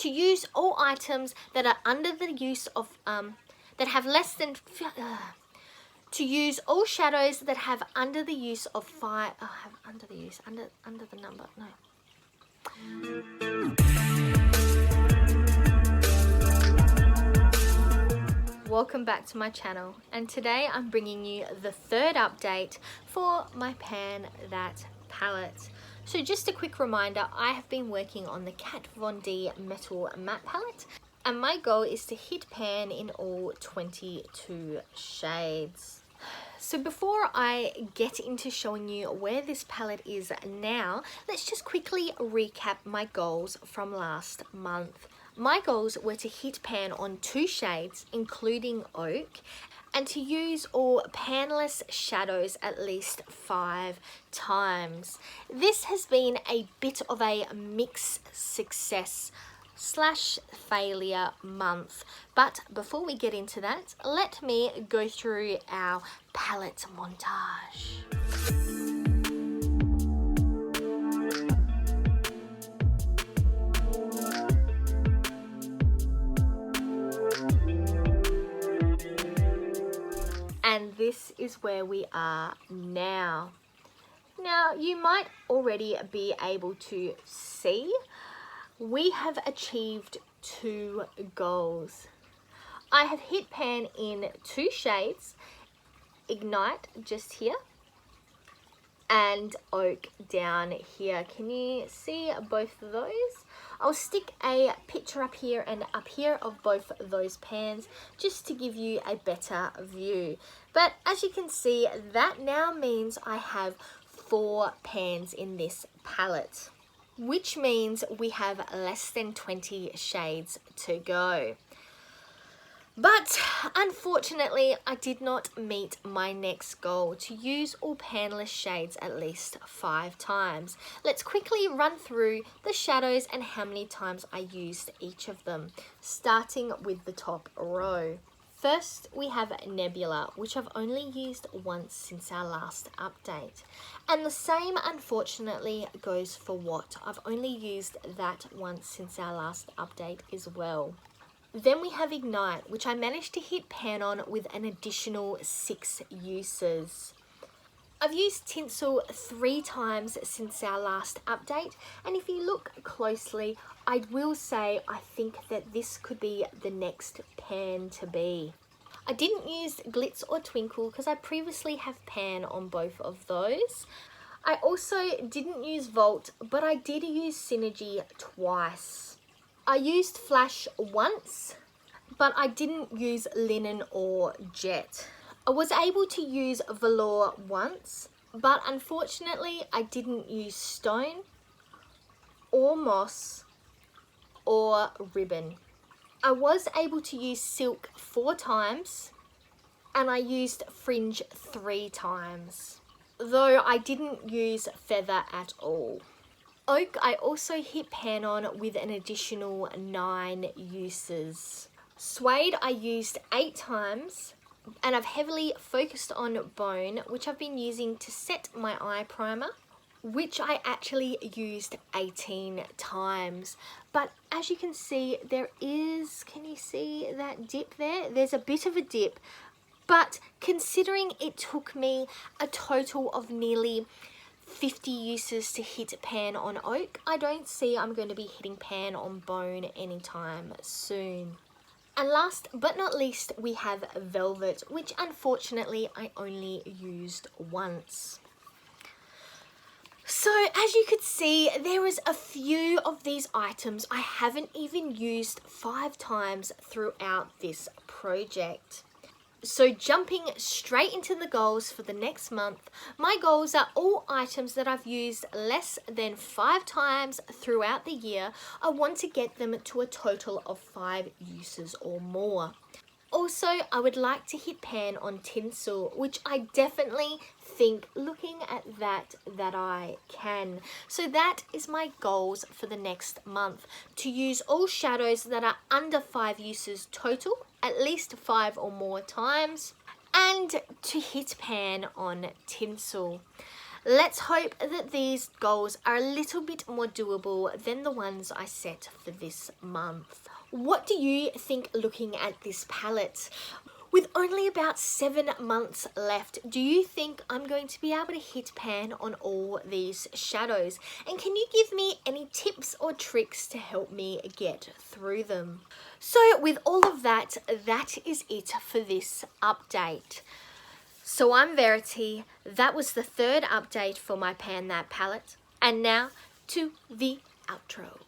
To use all items that are under the use of, that have less than, to use all shadows that have under the use of 5, have under the use, under the number, no. Welcome back to my channel, and today I'm bringing you the third update for my Pan That palette. So just a quick reminder, I have been working on the Kat Von D Metal Matte palette, and my goal is to hit pan in all 22 shades. So before I get into showing you where this palette is now, let's just quickly recap my goals from last month. My goals were to hit pan on 2 shades, including Oak, and to use all panless shadows at least 5 times. This has been a bit of a mixed success / failure month, but before we get into that, let me go through our palette montage. And this is where we are now. Now, you might already be able to see we have achieved 2 goals. I have hit pan in 2 shades, Ignite just here, and Oak down here. Can you see both of those? I'll stick a picture up here and up here of both of those pans just to give you a better view. But as you can see, that now means I have 4 pans in this palette, which means we have less than 20 shades to go. But unfortunately, I did not meet my next goal to use all panless shades at least 5 times. Let's quickly run through the shadows and how many times I used each of them, starting with the top row. First, we have Nebula, which I've only used once since our last update. And the same, unfortunately, goes for What. I've only used that once since our last update as well. Then we have Ignite, which I managed to hit pan on with an additional 6 uses. I've used Tinsel 3 times since our last update, and if you look closely, I will say I think that this could be the next pan to be. I didn't use Glitz or Twinkle because I previously have pan on both of those. I also didn't use Volt, but I did use Synergy twice. I used Flash once, but I didn't use Linen or Jet. I was able to use Velour once, but unfortunately I didn't use Stone or Moss or Ribbon. I was able to use Silk 4 times, and I used Fringe 3 times, though I didn't use Feather at all. Oak I also hit pan on with an additional 9 uses. Suede I used 8 times, and I've heavily focused on Bone, which I've been using to set my eye primer, which I actually used 18 times. But as you can see, there is, can you see that dip there? There's a bit of a dip, but considering it took me a total of nearly 50 uses to hit pan on Oak, I don't see I'm going to be hitting pan on Bone anytime soon. And last but not least, we have Velvet, which unfortunately I only used once. So as you could see, there is a few of these items I haven't even used 5 times throughout this project. So jumping straight into the goals for the next month, my goals are all items that I've used less than 5 times throughout the year. I want to get them to a total of 5 uses or more. Also, I would like to hit pan on Tinsel, which I definitely think, looking at that I can. So that is my goals for the next month, to use all shadows that are under 5 uses total, at least 5 or more times, and to hit pan on Tinsel. Let's hope that these goals are a little bit more doable than the ones I set for this month. What do you think looking at this palette? With only about 7 months left, do you think I'm going to be able to hit pan on all these shadows? And can you give me any tips or tricks to help me get through them? So with all of that, that is it for this update. So I'm Verity. That was the third update for my Pan That palette. And now to the outro.